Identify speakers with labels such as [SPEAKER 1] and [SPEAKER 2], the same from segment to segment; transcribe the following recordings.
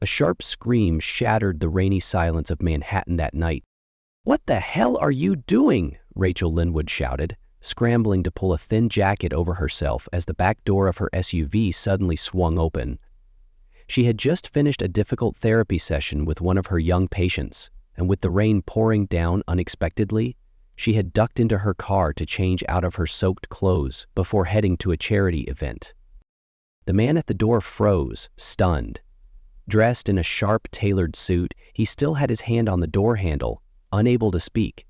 [SPEAKER 1] A sharp scream shattered the rainy silence of Manhattan that night. "What the hell are you doing?" Rachel Linwood shouted, scrambling to pull a thin jacket over herself as the back door of her SUV suddenly swung open. She had just finished a difficult therapy session with one of her young patients, and with the rain pouring down unexpectedly, she had ducked into her car to change out of her soaked clothes before heading to a charity event. The man at the door froze, stunned. Dressed in a sharp, tailored suit, he still had his hand on the door handle, unable to speak.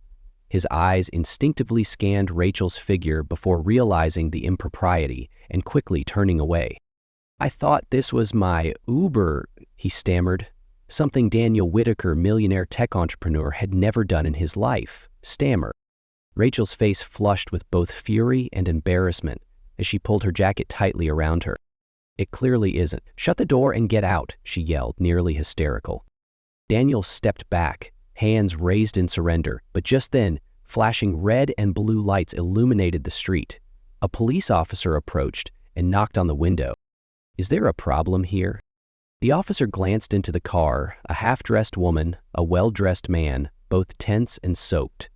[SPEAKER 1] His eyes instinctively scanned Rachel's figure before realizing the impropriety and quickly turning away. "I thought this was my Uber," he stammered, something Daniel Whitaker, millionaire tech entrepreneur, had never done in his life. Stammer. Rachel's face flushed with both fury and embarrassment as she pulled her jacket tightly around her. "It clearly isn't. Shut the door and get out," she yelled, nearly hysterical. Daniel stepped back, hands raised in surrender, but just then, flashing red and blue lights illuminated the street. A police officer approached and knocked on the window. "Is there a problem here?" The officer glanced into the car, a half-dressed woman, a well-dressed man, both tense and soaked.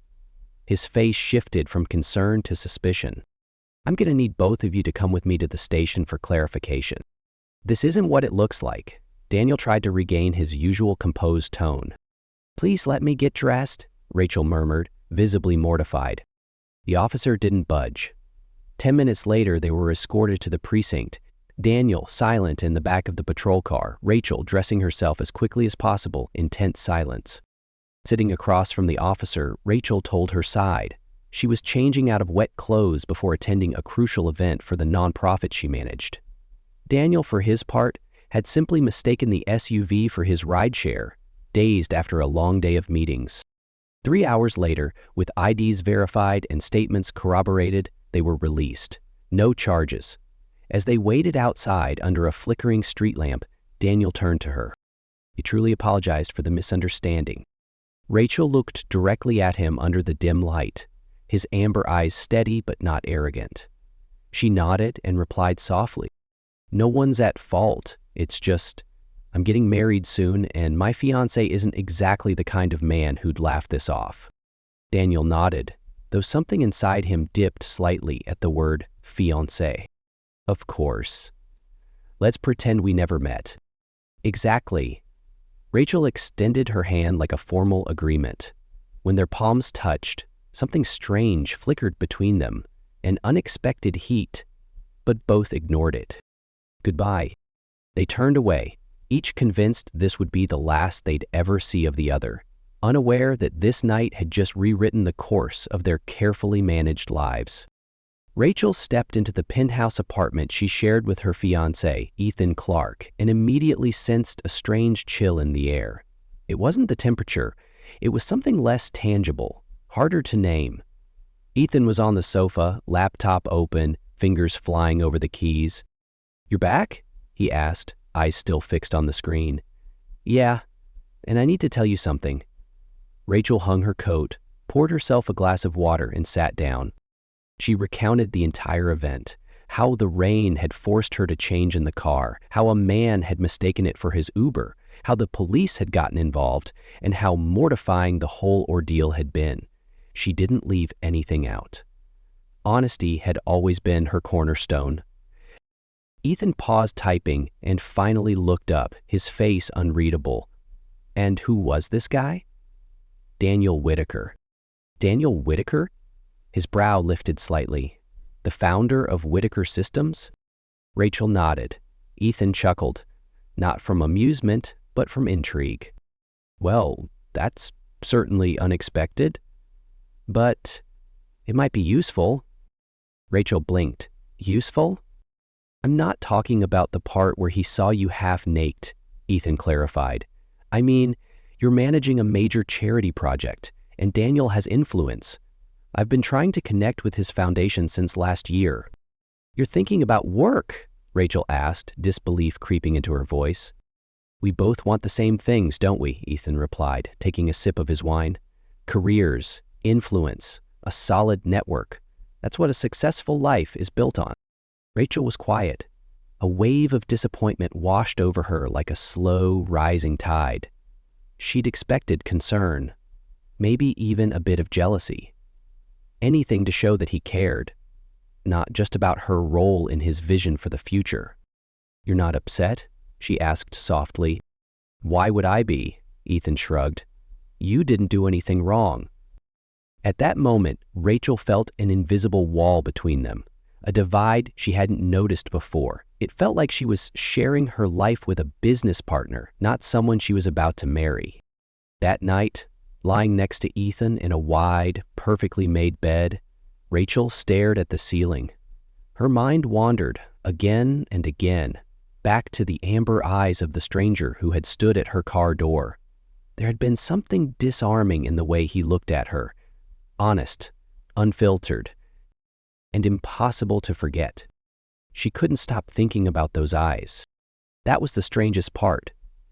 [SPEAKER 1] His face shifted from concern to suspicion. "I'm going to need both of you to come with me to the station for clarification." "This isn't what it looks like." Daniel tried to regain his usual composed tone. "Please let me get dressed," Rachel murmured, visibly mortified. The officer didn't budge. 10 minutes later, they were escorted to the precinct, Daniel silent in the back of the patrol car, Rachel dressing herself as quickly as possible in tense silence. Sitting across from the officer, Rachel told her side. She was changing out of wet clothes before attending a crucial event for the nonprofit she managed. Daniel, for his part, had simply mistaken the SUV for his rideshare, dazed after a long day of meetings. 3 hours later, with IDs verified and statements corroborated, they were released. No charges. As they waited outside under a flickering street lamp, Daniel turned to her. He truly apologized for the misunderstanding. Rachel looked directly at him under the dim light, his amber eyes steady but not arrogant. She nodded and replied softly, "No one's at fault. It's just, I'm getting married soon, and my fiancé isn't exactly the kind of man who'd laugh this off." Daniel nodded, though something inside him dipped slightly at the word fiancé. "Of course. Let's pretend we never met." "Exactly." Rachel extended her hand like a formal agreement. When their palms touched, something strange flickered between them, an unexpected heat, but both ignored it. "Goodbye." They turned away, each convinced this would be the last they'd ever see of the other, unaware that this night had just rewritten the course of their carefully managed lives. Rachel stepped into the penthouse apartment she shared with her fiancé, Ethan Clark, and immediately sensed a strange chill in the air. It wasn't the temperature, it was something less tangible, harder to name. Ethan was on the sofa, laptop open, fingers flying over the keys. "You're back?" he asked, eyes still fixed on the screen. "Yeah, and I need to tell you something." Rachel hung her coat, poured herself a glass of water, and sat down. She recounted the entire event, how the rain had forced her to change in the car, how a man had mistaken it for his Uber, how the police had gotten involved, and how mortifying the whole ordeal had been. She didn't leave anything out. Honesty had always been her cornerstone. Ethan paused typing and finally looked up, his face unreadable. "And who was this guy?" "Daniel Whitaker." "Daniel Whitaker?" His brow lifted slightly. "The founder of Whitaker Systems?" Rachel nodded. Ethan chuckled, not from amusement, but from intrigue. "Well, that's certainly unexpected. But it might be useful." Rachel blinked. "Useful?" "I'm not talking about the part where he saw you half-naked," Ethan clarified. "I mean, you're managing a major charity project, and Daniel has influence. I've been trying to connect with his foundation since last year." "You're thinking about work?" Rachel asked, disbelief creeping into her voice. "We both want the same things, don't we?" Ethan replied, taking a sip of his wine. "Careers, influence, a solid network. That's what a successful life is built on." Rachel was quiet. A wave of disappointment washed over her like a slow, rising tide. She'd expected concern, maybe even a bit of jealousy. Anything to show that he cared, not just about her role in his vision for the future. "You're not upset?" she asked softly. "Why would I be?" Ethan shrugged. "You didn't do anything wrong." At that moment, Rachel felt an invisible wall between them, a divide she hadn't noticed before. It felt like she was sharing her life with a business partner, not someone she was about to marry. That night, lying next to Ethan in a wide, perfectly made bed, Rachel stared at the ceiling. Her mind wandered, again and again, back to the amber eyes of the stranger who had stood at her car door. There had been something disarming in the way he looked at her, honest, unfiltered, and impossible to forget. She couldn't stop thinking about those eyes. That was the strangest part.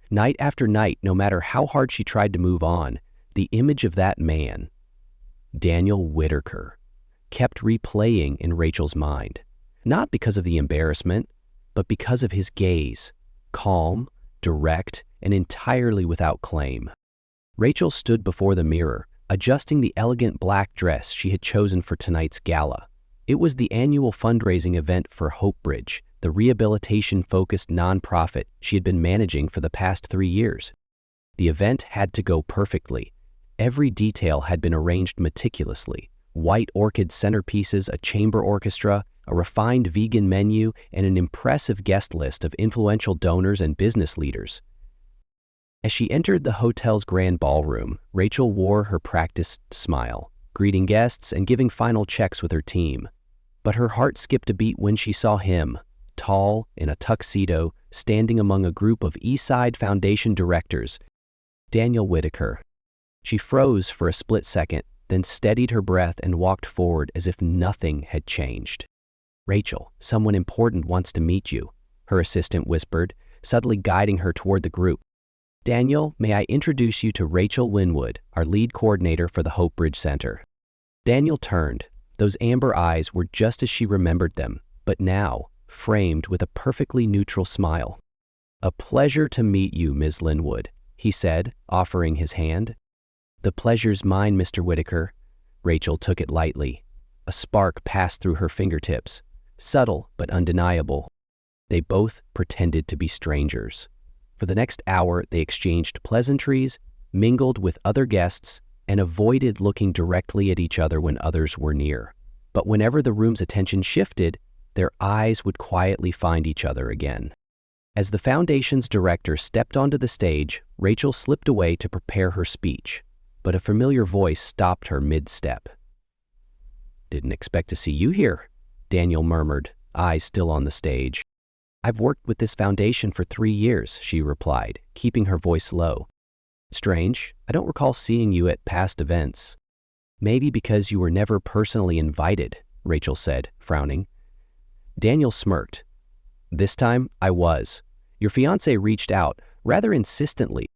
[SPEAKER 1] Night after night, no matter how hard she tried to move on, the image of that man, Daniel Whitaker, kept replaying in Rachel's mind. Not because of the embarrassment, but because of his gaze, calm, direct, and entirely without claim. Rachel stood before the mirror, adjusting the elegant black dress she had chosen for tonight's gala. It was the annual fundraising event for HopeBridge, the rehabilitation-focused nonprofit she had been managing for the past 3 years. The event had to go perfectly. Every detail had been arranged meticulously. White orchid centerpieces, a chamber orchestra, a refined vegan menu, and an impressive guest list of influential donors and business leaders. As she entered the hotel's grand ballroom, Rachel wore her practiced smile, greeting guests and giving final checks with her team. But her heart skipped a beat when she saw him, tall, in a tuxedo, standing among a group of Eastside Foundation directors, Daniel Whitaker. She froze for a split second, then steadied her breath and walked forward as if nothing had changed. "Rachel, someone important wants to meet you," her assistant whispered, subtly guiding her toward the group. "Daniel, may I introduce you to Rachel Linwood, our lead coordinator for the HopeBridge Center." Daniel turned. Those amber eyes were just as she remembered them, but now framed with a perfectly neutral smile. "A pleasure to meet you, Ms. Linwood," he said, offering his hand. "The pleasure's mine, Mr. Whitaker." Rachel took it lightly. A spark passed through her fingertips, subtle but undeniable. They both pretended to be strangers. For the next hour, they exchanged pleasantries, mingled with other guests, and avoided looking directly at each other when others were near. But whenever the room's attention shifted, their eyes would quietly find each other again. As the foundation's director stepped onto the stage, Rachel slipped away to prepare her speech, but a familiar voice stopped her mid-step. "Didn't expect to see you here," Daniel murmured, eyes still on the stage. "I've worked with this foundation for 3 years," she replied, keeping her voice low. "Strange, I don't recall seeing you at past events." "Maybe because you were never personally invited," Rachel said, frowning. Daniel smirked. "This time, I was. Your fiancé reached out, rather insistently."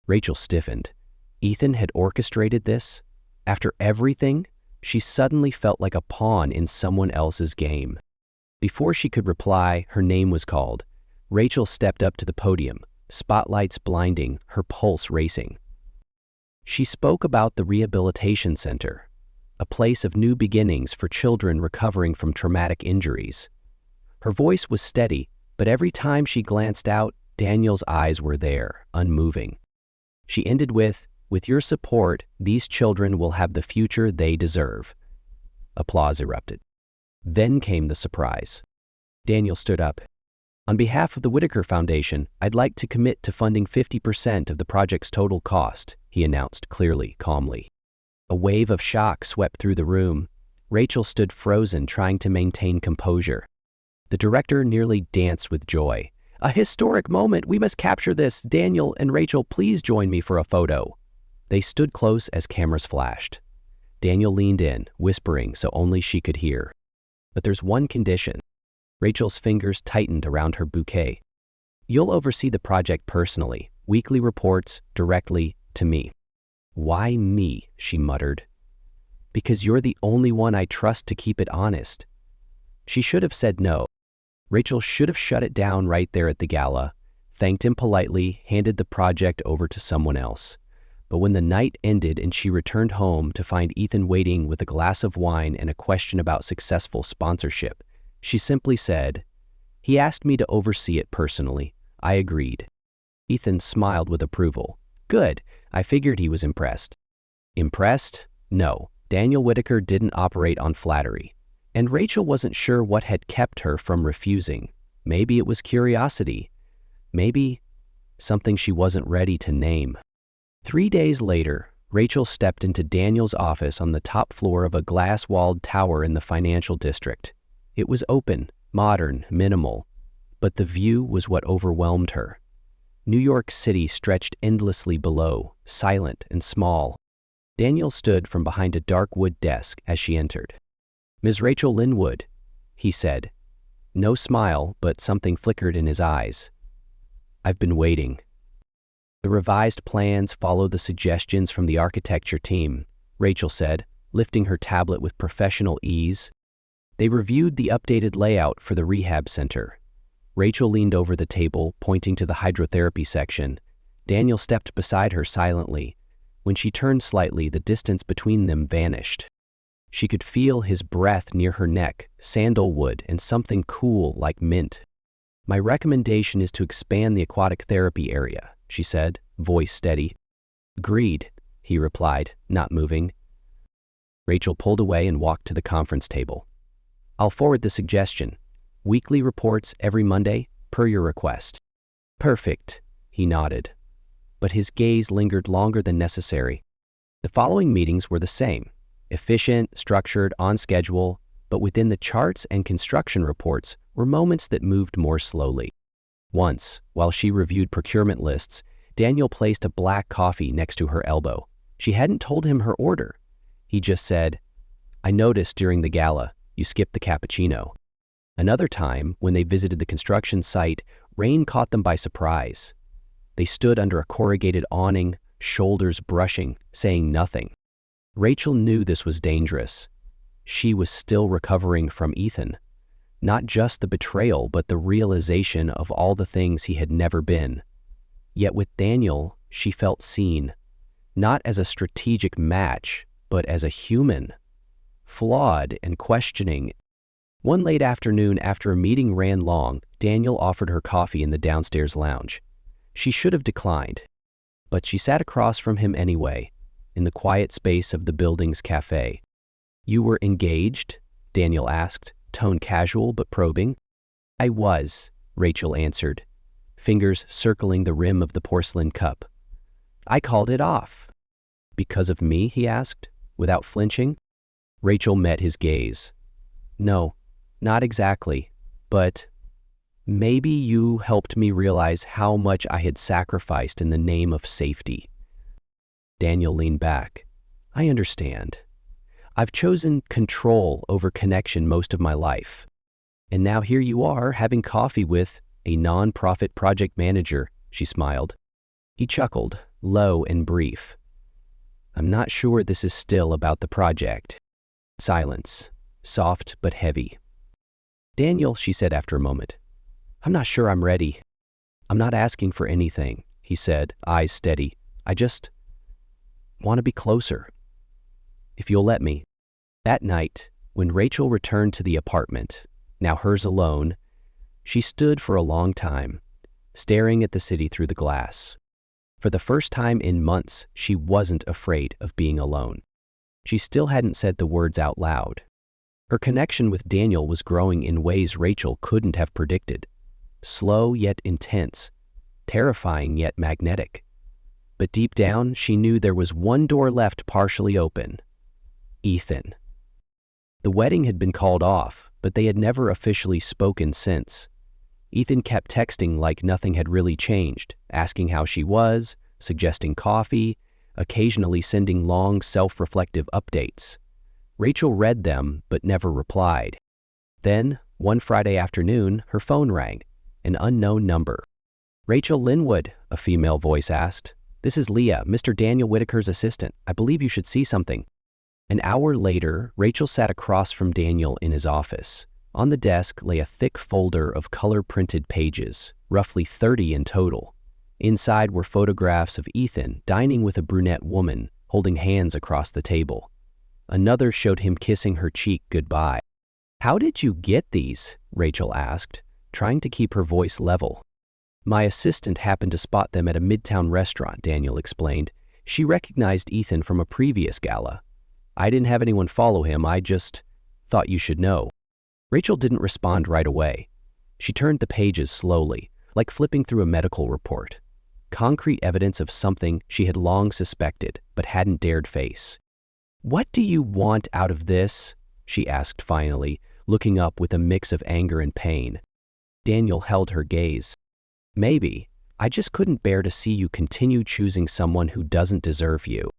[SPEAKER 1] Rachel stiffened. Ethan had orchestrated this? After everything, she suddenly felt like a pawn in someone else's game. Before she could reply, her name was called. Rachel stepped up to the podium, spotlights blinding, her pulse racing. She spoke about the Rehabilitation Center, a place of new beginnings for children recovering from traumatic injuries. Her voice was steady, but every time she glanced out, Daniel's eyes were there, unmoving. She ended with your support, these children will have the future they deserve." Applause erupted. Then came the surprise. Daniel stood up. "On behalf of the Whitaker Foundation, I'd like to commit to funding 50% of the project's total cost," he announced clearly, calmly. A wave of shock swept through the room. Rachel stood frozen, trying to maintain composure. The director nearly danced with joy. "A historic moment! We must capture this! Daniel and Rachel, please join me for a photo." They stood close as cameras flashed. Daniel leaned in, whispering so only she could hear. "But there's one condition." Rachel's fingers tightened around her bouquet. "You'll oversee the project personally, weekly reports directly to me." "Why me?" she muttered. "Because you're the only one I trust to keep it honest." She should have said no, Rachel should have shut it down right there at the gala, thanked him politely, handed the project over to someone else. But when the night ended and she returned home to find Ethan waiting with a glass of wine and a question about successful sponsorship, she simply said, "He asked me to oversee it personally. I agreed." Ethan smiled with approval. "Good. I figured he was impressed." Impressed? No. Daniel Whitaker didn't operate on flattery. And Rachel wasn't sure what had kept her from refusing. Maybe it was curiosity. Maybe something she wasn't ready to name. 3 days later, Rachel stepped into Daniel's office on the top floor of a glass-walled tower in the financial district. It was open, modern, minimal, but the view was what overwhelmed her. New York City stretched endlessly below, silent and small. Daniel stood from behind a dark wood desk as she entered. "Ms. Rachel Linwood," he said. No smile, but something flickered in his eyes. "I've been waiting." "The revised plans follow the suggestions from the architecture team," Rachel said, lifting her tablet with professional ease. They reviewed the updated layout for the rehab center. Rachel leaned over the table, pointing to the hydrotherapy section. Daniel stepped beside her silently. When she turned slightly, the distance between them vanished. She could feel his breath near her neck, sandalwood, and something cool like mint. "My recommendation is to expand the aquatic therapy area," she said, voice steady. "Agreed," he replied, not moving. Rachel pulled away and walked to the conference table. "I'll forward the suggestion. Weekly reports every Monday, per your request." "Perfect," he nodded. But his gaze lingered longer than necessary. The following meetings were the same. Efficient, structured, on schedule, but within the charts and construction reports were moments that moved more slowly. Once, while she reviewed procurement lists, Daniel placed a black coffee next to her elbow. She hadn't told him her order. He just said, "I noticed during the gala, you skipped the cappuccino." Another time, when they visited the construction site, rain caught them by surprise. They stood under a corrugated awning, shoulders brushing, saying nothing. Rachel knew this was dangerous. She was still recovering from Ethan. Not just the betrayal, but the realization of all the things he had never been. Yet with Daniel, she felt seen. Not as a strategic match, but as a human. Flawed and questioning. One late afternoon, after a meeting ran long, Daniel offered her coffee in the downstairs lounge. She should have declined, but she sat across from him anyway, in the quiet space of the building's cafe. "You were engaged?" Daniel asked, tone casual but probing. "I was," Rachel answered, fingers circling the rim of the porcelain cup. "I called it off." "Because of me?" he asked, without flinching. Rachel met his gaze. "No, not exactly, but maybe you helped me realize how much I had sacrificed in the name of safety." Daniel leaned back. "I understand. I've chosen control over connection most of my life. And now here you are having coffee with a non-profit project manager," she smiled. He chuckled, low and brief. "I'm not sure this is still about the project." Silence, soft but heavy. "Daniel," she said after a moment, "I'm not sure I'm ready." "I'm not asking for anything," he said, eyes steady. "I just want to be closer. If you'll let me." That night, when Rachel returned to the apartment, now hers alone, she stood for a long time, staring at the city through the glass. For the first time in months, she wasn't afraid of being alone. She still hadn't said the words out loud. Her connection with Daniel was growing in ways Rachel couldn't have predicted. Slow yet intense, terrifying yet magnetic. But deep down, she knew there was one door left partially open. Ethan. The wedding had been called off, but they had never officially spoken since. Ethan kept texting like nothing had really changed, asking how she was, suggesting coffee, occasionally sending long, self-reflective updates. Rachel read them, but never replied. Then, one Friday afternoon, her phone rang, an unknown number. "Rachel Linwood," a female voice asked. "This is Leah, Mr. Daniel Whitaker's assistant. I believe you should see something." An hour later, Rachel sat across from Daniel in his office. On the desk lay a thick folder of color-printed pages, roughly 30 in total. Inside were photographs of Ethan dining with a brunette woman, holding hands across the table. Another showed him kissing her cheek goodbye. "How did you get these?" Rachel asked, trying to keep her voice level. "My assistant happened to spot them at a midtown restaurant," Daniel explained. "She recognized Ethan from a previous gala. I didn't have anyone follow him, I just thought you should know." Rachel didn't respond right away. She turned the pages slowly, like flipping through a medical report. Concrete evidence of something she had long suspected, but hadn't dared face. "What do you want out of this?" she asked finally, looking up with a mix of anger and pain. Daniel held her gaze. "Maybe. I just couldn't bear to see you continue choosing someone who doesn't deserve you."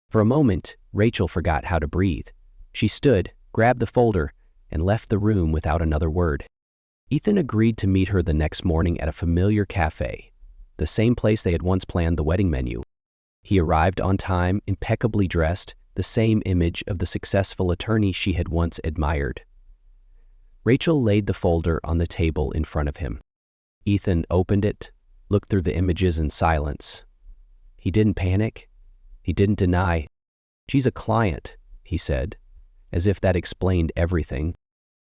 [SPEAKER 1] For a moment, Rachel forgot how to breathe. She stood, grabbed the folder, and left the room without another word. Ethan agreed to meet her the next morning at a familiar cafe, the same place they had once planned the wedding menu. He arrived on time, impeccably dressed, the same image of the successful attorney she had once admired. Rachel laid the folder on the table in front of him. Ethan opened it, looked through the images in silence. He didn't panic. He didn't deny. "She's a client," he said, as if that explained everything.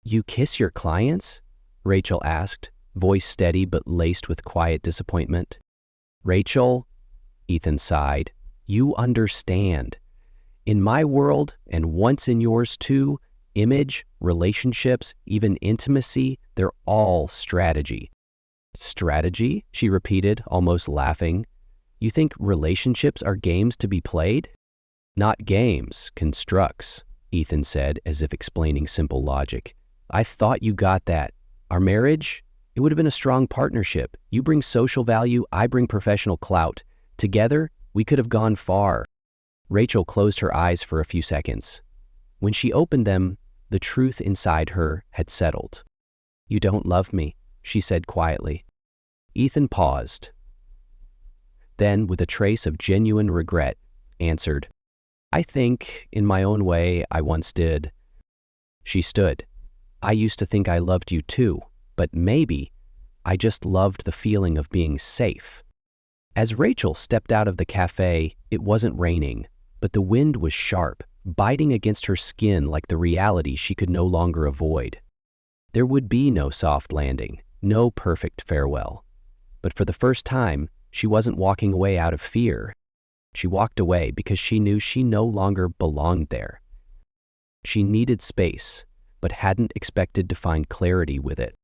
[SPEAKER 1] "You kiss your clients?" Rachel asked, voice steady but laced with quiet disappointment. "Rachel," Ethan sighed, "you understand. In my world, and once in yours too, image, relationships, even intimacy, they're all strategy." "Strategy?" she repeated, almost laughing. "You think relationships are games to be played?" "Not games, constructs," Ethan said, as if explaining simple logic. "I thought you got that. Our marriage? It would have been a strong partnership. You bring social value, I bring professional clout. Together, we could have gone far." Rachel closed her eyes for a few seconds. When she opened them, the truth inside her had settled. "You don't love me," she said quietly. Ethan paused. Then, with a trace of genuine regret, answered, "I think, in my own way, I once did." She stood. "I used to think I loved you too, but maybe I just loved the feeling of being safe." As Rachel stepped out of the cafe, it wasn't raining, but the wind was sharp, biting against her skin like the reality she could no longer avoid. There would be no soft landing, no perfect farewell. But for the first time, she wasn't walking away out of fear. She walked away because she knew she no longer belonged there. She needed space, but hadn't expected to find clarity with it.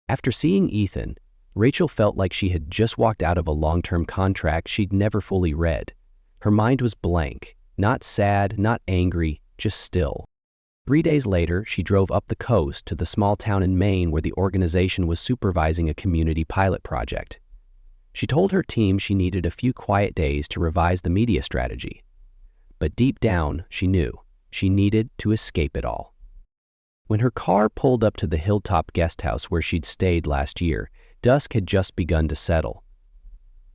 [SPEAKER 1] After seeing Ethan, Rachel felt like she had just walked out of a long-term contract she'd never fully read. Her mind was blank, not sad, not angry, just still. 3 days later, she drove up the coast to the small town in Maine where the organization was supervising a community pilot project. She told her team she needed a few quiet days to revise the media strategy. But deep down, she knew she needed to escape it all. When her car pulled up to the hilltop guest house where she'd stayed last year, dusk had just begun to settle.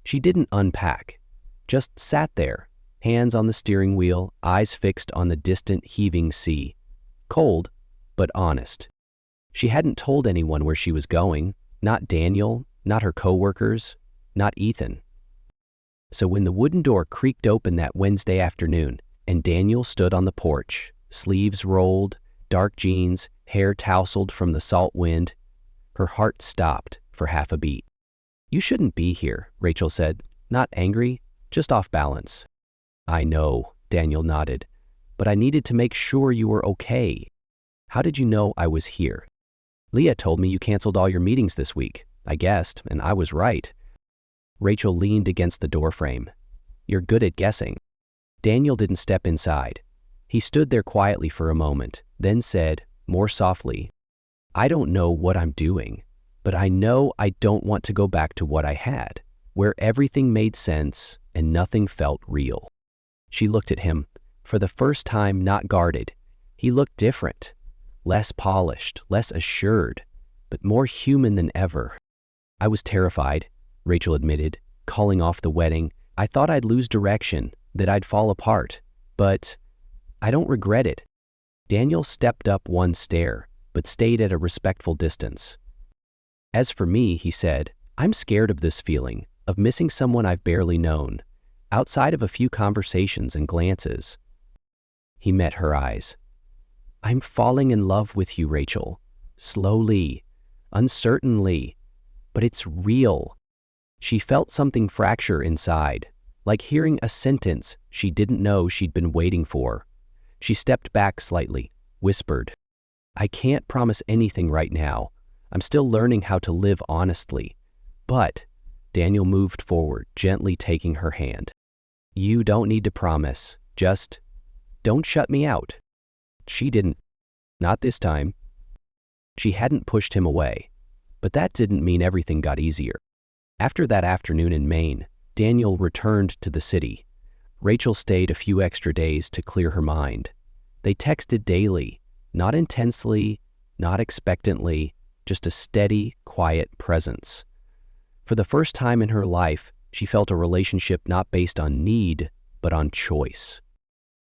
[SPEAKER 1] She didn't unpack, just sat there, hands on the steering wheel, eyes fixed on the distant heaving sea. Cold, but honest. She hadn't told anyone where she was going, not Daniel, not her coworkers, not Ethan. So when the wooden door creaked open that Wednesday afternoon and Daniel stood on the porch, sleeves rolled, dark jeans, hair tousled from the salt wind, her heart stopped for half a beat. "You shouldn't be here," Rachel said, not angry, just off balance. "I know," Daniel nodded, "but I needed to make sure you were okay." "How did you know I was here?" "Leah told me you canceled all your meetings this week. I guessed, and I was right." Rachel leaned against the doorframe. "You're good at guessing." Daniel didn't step inside. He stood there quietly for a moment, then said, more softly, "I don't know what I'm doing, but I know I don't want to go back to what I had, where everything made sense and nothing felt real." She looked at him, for the first time not guarded. He looked different, less polished, less assured, but more human than ever. "I was terrified," Rachel admitted, calling off the wedding. "I thought I'd lose direction, that I'd fall apart, but I don't regret it." Daniel stepped up one stair, but stayed at a respectful distance. As for me, he said, I'm scared of this feeling, of missing someone I've barely known, outside of a few conversations and glances. He met her eyes. I'm falling in love with you, Rachel. Slowly, uncertainly, but it's real. She felt something fracture inside, like hearing a sentence she didn't know she'd been waiting for. She stepped back slightly, whispered, I can't promise anything right now. I'm still learning how to live honestly. But, Daniel moved forward, gently taking her hand. You don't need to promise. Just, don't shut me out. She didn't. Not this time. She hadn't pushed him away, but that didn't mean everything got easier. After that afternoon in Maine, Daniel returned to the city. Rachel stayed a few extra days to clear her mind. They texted daily, not intensely, not expectantly, just a steady, quiet presence. For the first time in her life, she felt a relationship not based on need, but on choice.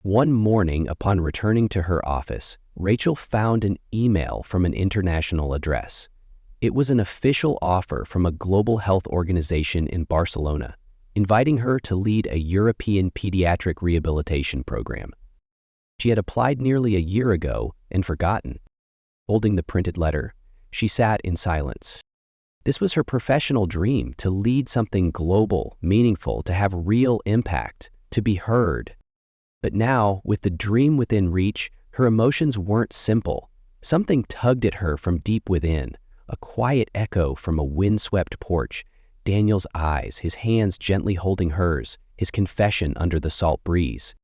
[SPEAKER 1] One morning, upon returning to her office, Rachel found an email from an international address. It was an official offer from a global health organization in Barcelona, inviting her to lead a European pediatric rehabilitation program. She had applied nearly a year ago and forgotten. Holding the printed letter, she sat in silence. This was her professional dream, to lead something global, meaningful, to have real impact, to be heard. But now, with the dream within reach, her emotions weren't simple. Something tugged at her from deep within, a quiet echo from a windswept porch, Daniel's eyes, his hands gently holding hers, his confession under the salt breeze.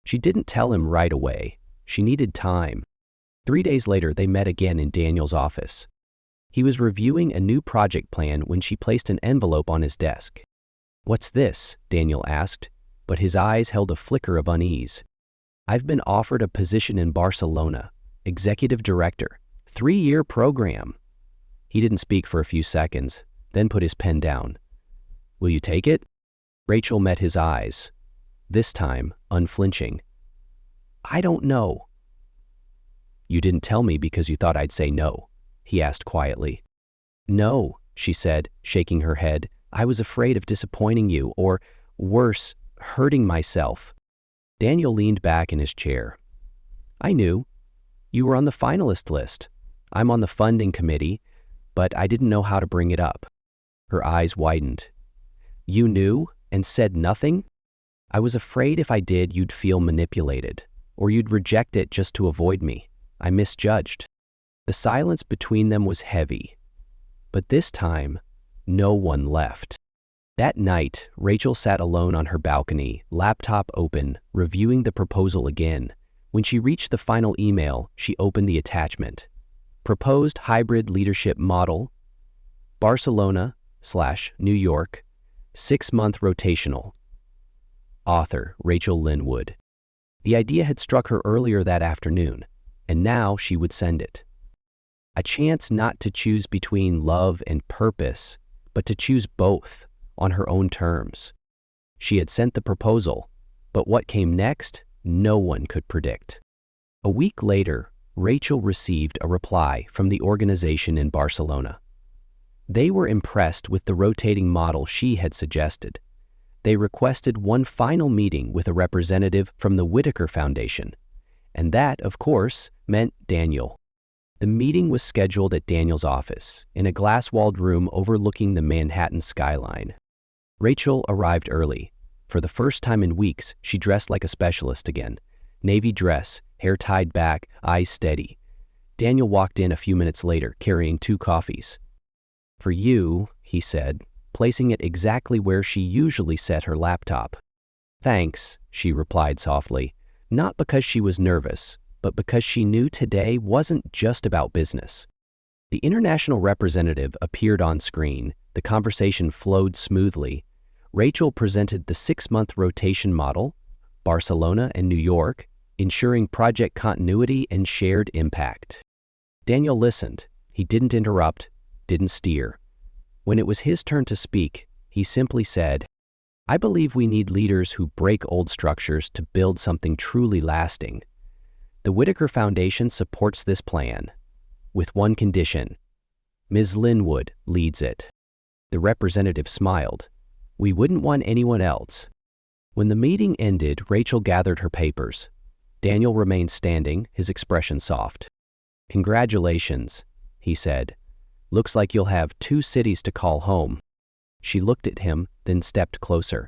[SPEAKER 1] She didn't tell him right away. She needed time. 3 days later, they met again in Daniel's office. He was reviewing a new project plan when she placed an envelope on his desk. What's this? Daniel asked, but his eyes held a flicker of unease. I've been offered a position in Barcelona, executive director, 3-year program. He didn't speak for a few seconds, then put his pen down. Will you take it? Rachel met his eyes, this time unflinching. I don't know. You didn't tell me because you thought I'd say no, he asked quietly. No, she said, shaking her head. I was afraid of disappointing you, or, worse, hurting myself. Daniel leaned back in his chair. I knew. You were on the finalist list. I'm on the funding committee, but I didn't know how to bring it up. Her eyes widened. You knew and said nothing? I was afraid if I did, you'd feel manipulated, or you'd reject it just to avoid me. I misjudged. The silence between them was heavy. But this time, no one left. That night, Rachel sat alone on her balcony, laptop open, reviewing the proposal again. When she reached the final email, she opened the attachment. Proposed hybrid leadership model, Barcelona/New York, 6-month rotational. Author, Rachel Linwood. The idea had struck her earlier that afternoon, and now she would send it. A chance not to choose between love and purpose, but to choose both on her own terms. She had sent the proposal, but what came next, no one could predict. A week later, Rachel received a reply from the organization in Barcelona. They were impressed with the rotating model she had suggested. They requested one final meeting with a representative from the Whitaker Foundation, and that, of course, meant Daniel. The meeting was scheduled at Daniel's office, in a glass-walled room overlooking the Manhattan skyline. Rachel arrived early. For the first time in weeks, she dressed like a specialist again. Navy dress, hair tied back, eyes steady. Daniel walked in a few minutes later, carrying 2 coffees. For you, he said, placing it exactly where she usually set her laptop. Thanks, she replied softly, not because she was nervous, but because she knew today wasn't just about business. The international representative appeared on screen. The conversation flowed smoothly. Rachel presented the 6-month rotation model, Barcelona and New York, ensuring project continuity and shared impact. Daniel listened. He didn't interrupt, didn't steer. When it was his turn to speak, he simply said, I believe we need leaders who break old structures to build something truly lasting. The Whitaker Foundation supports this plan. with one condition. Ms. Linwood leads it. The representative smiled. We wouldn't want anyone else. When the meeting ended, Rachel gathered her papers. Daniel remained standing, his expression soft. Congratulations, he said. Looks like you'll have 2 cities to call home. She looked at him, then stepped closer.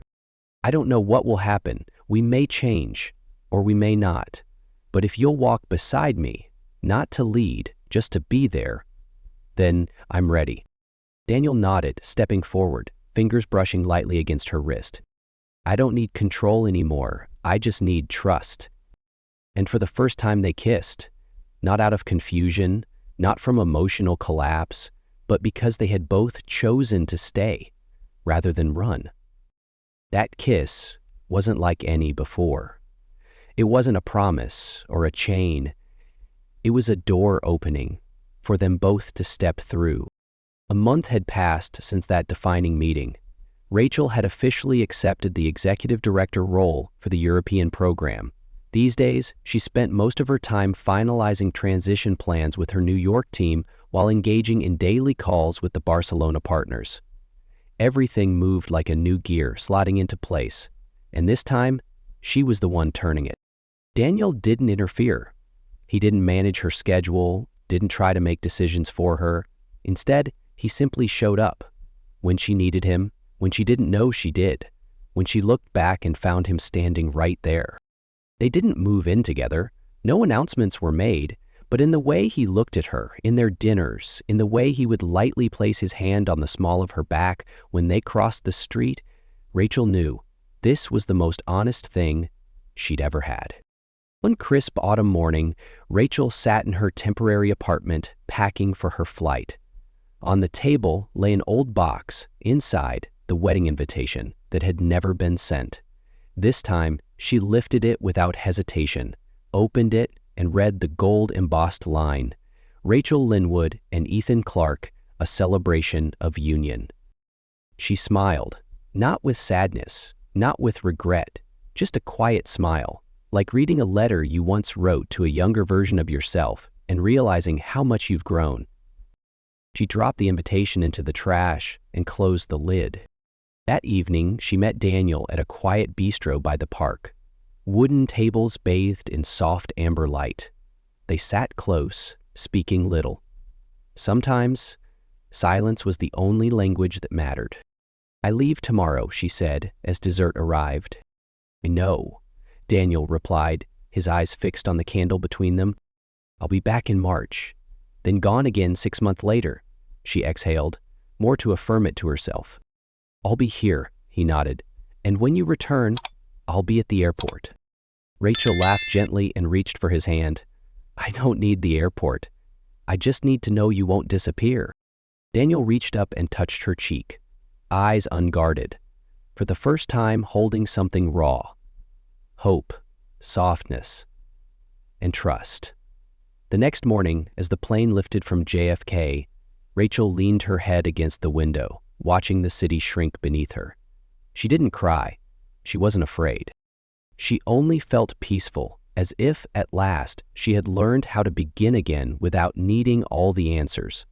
[SPEAKER 1] I don't know what will happen. We may change, or we may not. But if you'll walk beside me, not to lead, just to be there, then I'm ready. Daniel nodded, stepping forward, fingers brushing lightly against her wrist. I don't need control anymore. I just need trust. And for the first time they kissed, not out of confusion, not from emotional collapse, but because they had both chosen to stay rather than run. That kiss wasn't like any before. It wasn't a promise or a chain. It was a door opening for them both to step through. A month had passed since that defining meeting. Rachel had officially accepted the executive director role for the European program. These days, she spent most of her time finalizing transition plans with her New York team while engaging in daily calls with the Barcelona partners. Everything moved like a new gear slotting into place, and this time, she was the one turning it. Daniel didn't interfere. He didn't manage her schedule, didn't try to make decisions for her. Instead, he simply showed up. When she needed him, when she didn't know she did, when she looked back and found him standing right there. They didn't move in together. No announcements were made, but in the way he looked at her, in their dinners, in the way he would lightly place his hand on the small of her back when they crossed the street, Rachel knew this was the most honest thing she'd ever had. One crisp autumn morning, Rachel sat in her temporary apartment, packing for her flight. On the table lay an old box, inside the wedding invitation that had never been sent. This time, she lifted it without hesitation, opened it, and read the gold-embossed line, Rachel Linwood and Ethan Clark, a celebration of union. She smiled, not with sadness, not with regret, just a quiet smile, like reading a letter you once wrote to a younger version of yourself and realizing how much you've grown. She dropped the invitation into the trash and closed the lid. That evening, she met Daniel at a quiet bistro by the park. Wooden tables bathed in soft amber light. They sat close, speaking little. Sometimes, silence was the only language that mattered. I leave tomorrow, she said, as dessert arrived. I know, Daniel replied, his eyes fixed on the candle between them. I'll be back in March, then gone again 6 months later, she exhaled, more to affirm it to herself. I'll be here, he nodded, and when you return, I'll be at the airport. Rachel laughed gently and reached for his hand. I don't need the airport. I just need to know you won't disappear. Daniel reached up and touched her cheek, eyes unguarded, for the first time holding something raw. Hope, softness, and trust. The next morning, as the plane lifted from JFK, Rachel leaned her head against the window, watching the city shrink beneath her. She didn't cry. She wasn't afraid. She only felt peaceful, as if, at last, she had learned how to begin again without needing all the answers.